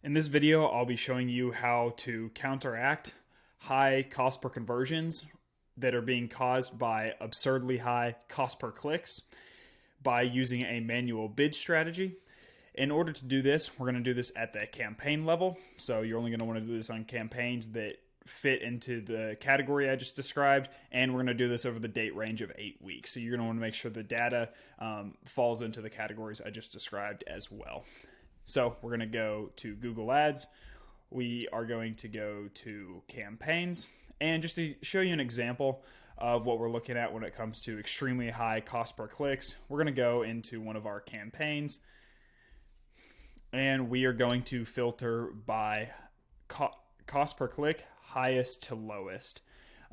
In this video, I'll be showing you how to counteract high cost per conversions that are being caused by absurdly high cost per clicks by using a manual bid strategy. In order to do this, we're going to do this at the campaign level. So you're only going to want to do this on campaigns that fit into the category I just described, and we're going to do this over the date range of 8 weeks. So you're going to want to make sure the data falls into the categories I just described as well. So we're going to go to Google Ads. We are going to go to campaigns. And just to show you an example of what we're looking at when it comes to extremely high cost per clicks, we're going to go into one of our campaigns. And we are going to filter by cost per click, highest to lowest.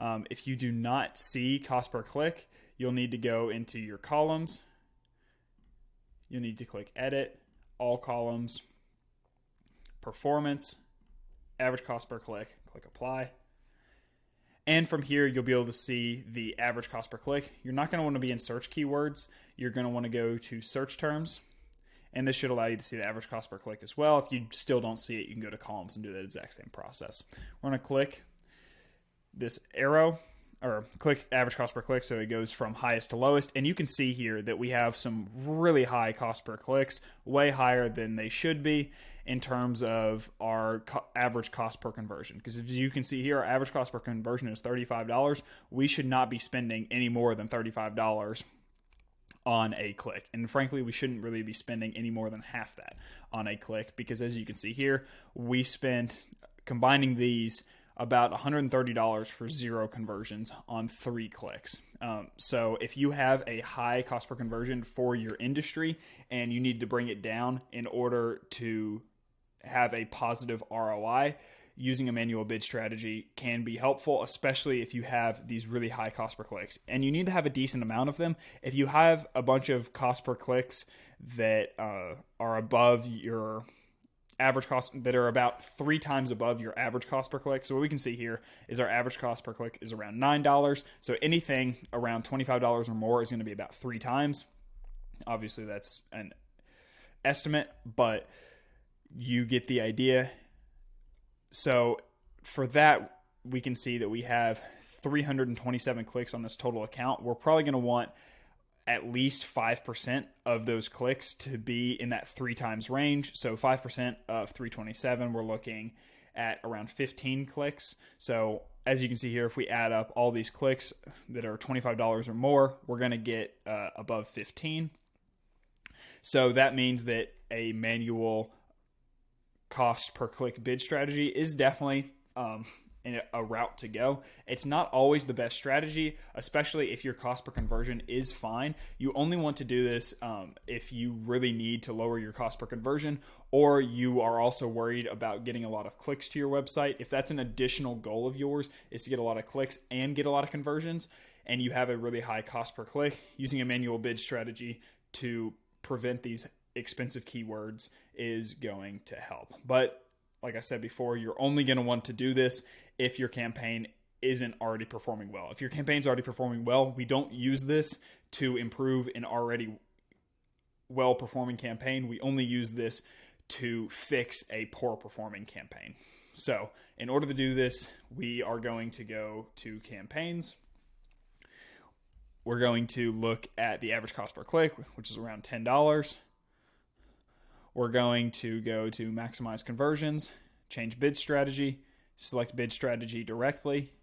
If you do not see cost per click, you'll need to go into your columns. You'll need to click Edit, All Columns, Performance, Average Cost per Click, click Apply. And from here, you'll be able to see the average cost per click. You're not going to want to be in search keywords. You're going to want to go to search terms. And this should allow you to see the average cost per click as well. If you still don't see it, you can go to columns and do that exact same process. We're going to click this arrow, or click average cost per click, so it goes from highest to lowest. And you can see here that we have some really high cost per clicks, way higher than they should be in terms of our average cost per conversion. Because as you can see here, our average cost per conversion is $35. We should not be spending any more than $35 on a click. And frankly, we shouldn't really be spending any more than half that on a click, because as you can see here, we spent, combining these, about $130 for 0 conversions on 3 clicks. So if you have a high cost per conversion for your industry and you need to bring it down in order to have a positive ROI, using a manual bid strategy can be helpful, especially if you have these really high cost per clicks. And you need to have a decent amount of them. If you have a bunch of cost per clicks that are above your average cost, that are about 3 times above your average cost per click. So what we can see here is our average cost per click is around $9. So anything around $25 or more is going to be about 3 times. Obviously that's an estimate, but you get the idea. So for that, we can see that we have 327 clicks on this total account. We're probably going to want at least 5% of those clicks to be in that 3 times range. So 5% of 327, we're looking at around 15 clicks. So as you can see here, if we add up all these clicks that are $25 or more, we're going to get above 15. So that means that a manual cost per click bid strategy is definitely a route to go. It's not always the best strategy, especially if your cost per conversion is fine. You only want to do this if you really need to lower your cost per conversion, or you are also worried about getting a lot of clicks to your website. If that's an additional goal of yours, is to get a lot of clicks and get a lot of conversions, and you have a really high cost per click, using a manual bid strategy to prevent these expensive keywords is going to help. But like I said before, you're only going to want to do this if your campaign isn't already performing well. If your campaign's already performing well, we don't use this to improve an already well-performing campaign. We only use this to fix a poor performing campaign. So in order to do this, we are going to go to campaigns. We're going to look at the average cost per click, which is around $10. We're going to go to maximize conversions, change bid strategy, select bid strategy directly.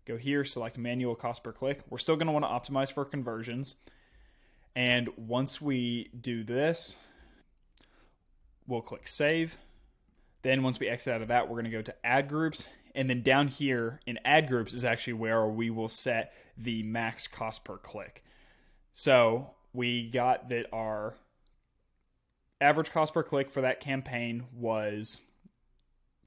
Go here, select manual cost per click. We're still going to want to optimize for conversions. And once we do this, we'll click save. Then once we exit out of that, we're going to go to ad groups. And then down here in ad groups is actually where we will set the max cost per click. So we got that our average cost per click for that campaign was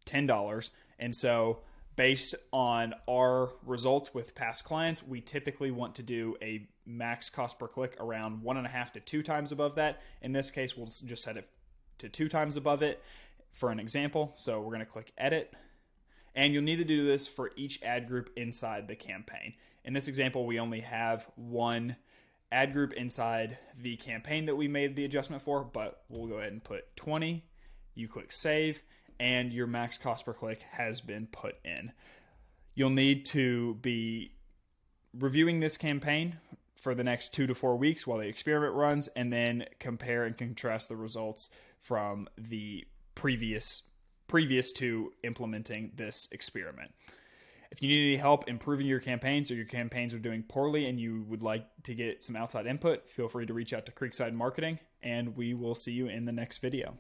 $10. And so based on our results with past clients, we typically want to do a max cost per click around 1.5 to 2 times above that. In this case, we'll just set it to 2 times above it for an example. So we're going to click edit. And you'll need to do this for each ad group inside the campaign. In this example, we only have one ad group inside the campaign that we made the adjustment for, but we'll go ahead and put 20. You click save, and your max cost per click has been put in. You'll need to be reviewing this campaign for the next 2 to 4 weeks while the experiment runs, and then compare and contrast the results from the previous to implementing this experiment. If you need any help improving your campaigns, or your campaigns are doing poorly and you would like to get some outside input, feel free to reach out to Creekside Marketing, and we will see you in the next video.